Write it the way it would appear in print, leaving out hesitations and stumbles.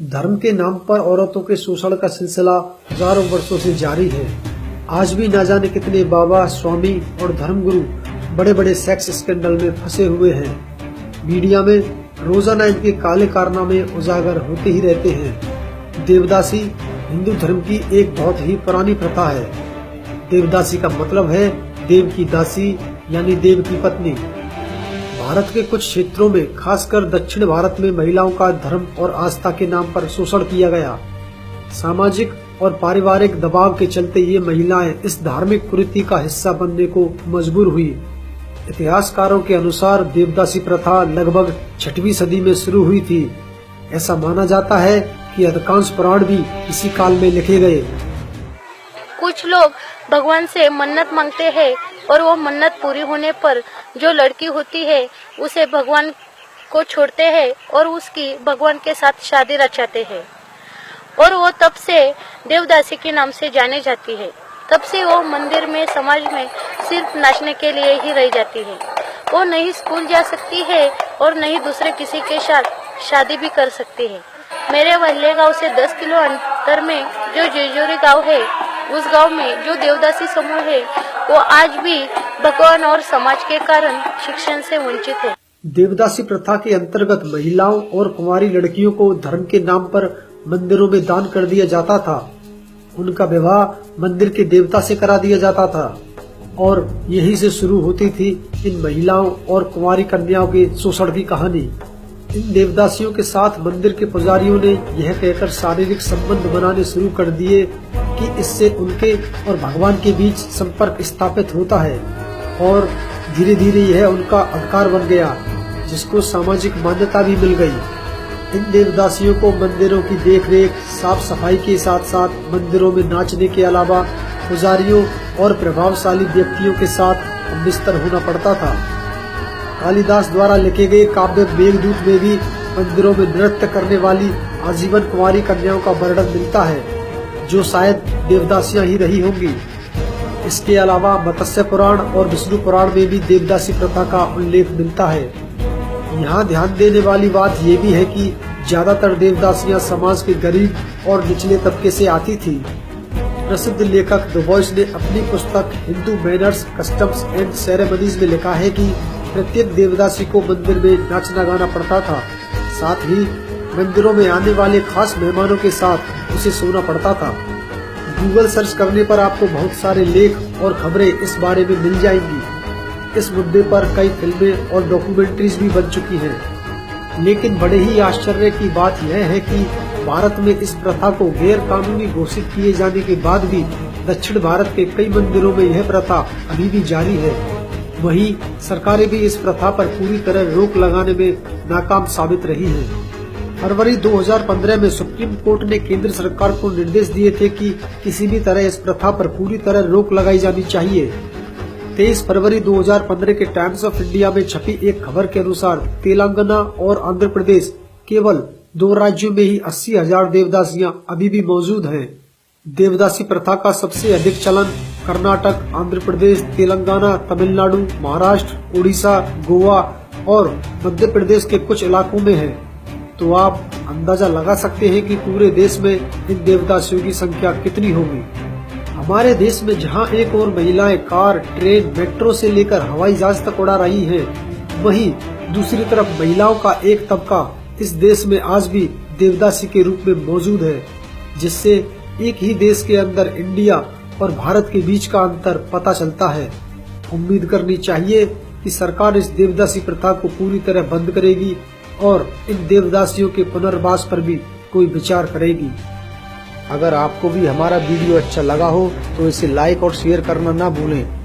धर्म के नाम पर औरतों के शोषण का सिलसिला हजारों वर्षों से जारी है। आज भी न जाने कितने बाबा, स्वामी और धर्मगुरु बड़े बड़े सेक्स स्कैंडल में फंसे हुए हैं। मीडिया में रोजाना इनके काले कारनामे उजागर होते ही रहते हैं। देवदासी हिंदू धर्म की एक बहुत ही पुरानी प्रथा है। देवदासी का मतलब है देव की दासी यानी देव की पत्नी। भारत के कुछ क्षेत्रों में, खासकर दक्षिण भारत में, महिलाओं का धर्म और आस्था के नाम पर शोषण किया गया। सामाजिक और पारिवारिक दबाव के चलते ये महिलाएं इस धार्मिक कुरीति का हिस्सा बनने को मजबूर हुई। इतिहासकारों के अनुसार देवदासी प्रथा लगभग 6वीं सदी में शुरू हुई थी। ऐसा माना जाता है कि अधिकांश पुराण भी इसी काल में लिखे गए। कुछ लोग भगवान से मन्नत मांगते हैं और वो मन्नत पूरी होने पर जो लड़की होती है उसे भगवान को छोड़ते हैं और उसकी भगवान के साथ शादी रचाते हैं और वो तब से देवदासी के नाम से जाने जाती है। तब से वो मंदिर में, समाज में सिर्फ नाचने के लिए ही रह जाती है। वो नहीं स्कूल जा सकती है और नहीं दूसरे किसी के साथ शादी भी कर सकती है। मेरे वल्ले गांव से 10 किलो अंतर में जो जेजोरी गांव है, उस गांव में जो देवदासी समूह है वो आज भी भगवान और समाज के कारण शिक्षण से वंचित है। देवदासी प्रथा के अंतर्गत महिलाओं और कुंवारी लड़कियों को धर्म के नाम पर मंदिरों में दान कर दिया जाता था। उनका विवाह मंदिर के देवता से करा दिया जाता था और यहीं से शुरू होती थी इन महिलाओं और कुंवारी कन्याओं के शोषण की कहानी। इन देवदासियों के साथ मंदिर के पुजारियों ने यह कहकर शारीरिक संबंध बनाने शुरू कर दिए कि इससे उनके और भगवान के बीच संपर्क स्थापित होता है और धीरे धीरे यह उनका अधिकार बन गया, जिसको सामाजिक मान्यता भी मिल गई। इन देवदासियों को मंदिरों की देखरेख, साफ सफाई के साथ साथ मंदिरों में नाचने के अलावा पुजारियों और प्रभावशाली व्यक्तियों के साथ हमबिस्तर होना पड़ता था। कालिदास द्वारा लिखे गए काव्य मेघदूत में भी मंदिरों में नृत्य करने वाली आजीवन कुंवारी कन्याओं का वर्णन मिलता है, जो शायद देवदासियां ही रही होंगी। इसके अलावा मत्स्य पुराण और विष्णु पुराण में भी देवदासी प्रथा का उल्लेख मिलता है। यहाँ ध्यान देने वाली बात ये भी है कि ज्यादातर देवदासियां समाज के गरीब और निचले तबके से आती थी। प्रसिद्ध लेखक डुबोइस ने अपनी पुस्तक Hindu manners, customs and ceremonies में लिखा है कि प्रत्येक देवदासी को मंदिर में नाचना गाना पड़ता था। साथ ही मंदिरों में आने वाले खास मेहमानों के साथ उसे सोना पड़ता था। गूगल सर्च करने पर आपको बहुत सारे लेख और खबरें इस बारे में मिल जाएंगी। इस मुद्दे पर कई फिल्में और डॉक्यूमेंट्रीज भी बन चुकी हैं। लेकिन बड़े ही आश्चर्य की बात यह है कि भारत में इस प्रथा को गैर कानूनी घोषित किए जाने के बाद भी दक्षिण भारत के कई मंदिरों में यह प्रथा अभी भी जारी है। वहीं सरकारें भी इस प्रथा पर पूरी तरह रोक लगाने में नाकाम साबित रही हैं। फरवरी 2015 में सुप्रीम कोर्ट ने केंद्र सरकार को निर्देश दिए थे कि किसी भी तरह इस प्रथा पर पूरी तरह रोक लगाई जानी चाहिए। 23 फरवरी 2015 के टाइम्स ऑफ इंडिया में छपी एक खबर के अनुसार तेलंगाना और आंध्र प्रदेश, केवल 2 राज्यों में ही 80,000 देवदासियां अभी भी मौजूद हैं। देवदासी प्रथा का सबसे अधिक चलन कर्नाटक, आंध्र प्रदेश, तेलंगाना, तमिलनाडु, महाराष्ट्र, उड़ीसा, गोवा और मध्य प्रदेश के कुछ इलाकों में है। तो आप अंदाजा लगा सकते हैं कि पूरे देश में इन देवदासियों की संख्या कितनी होगी। हमारे देश में जहां एक और महिलाएं कार, ट्रेन, मेट्रो से लेकर हवाई जहाज तक उड़ा रही हैं, वहीं दूसरी तरफ महिलाओं का एक तबका इस देश में आज भी देवदासी के रूप में मौजूद है, जिससे एक ही देश के अंदर इंडिया और भारत के बीच का अंतर पता चलता है। उम्मीद करनी चाहिए कि सरकार इस देवदासी प्रथा को पूरी तरह बंद करेगी और इन देवदासियों के पुनर्वास पर भी कोई विचार करेगी। अगर आपको भी हमारा वीडियो अच्छा लगा हो तो इसे लाइक और शेयर करना ना भूलें।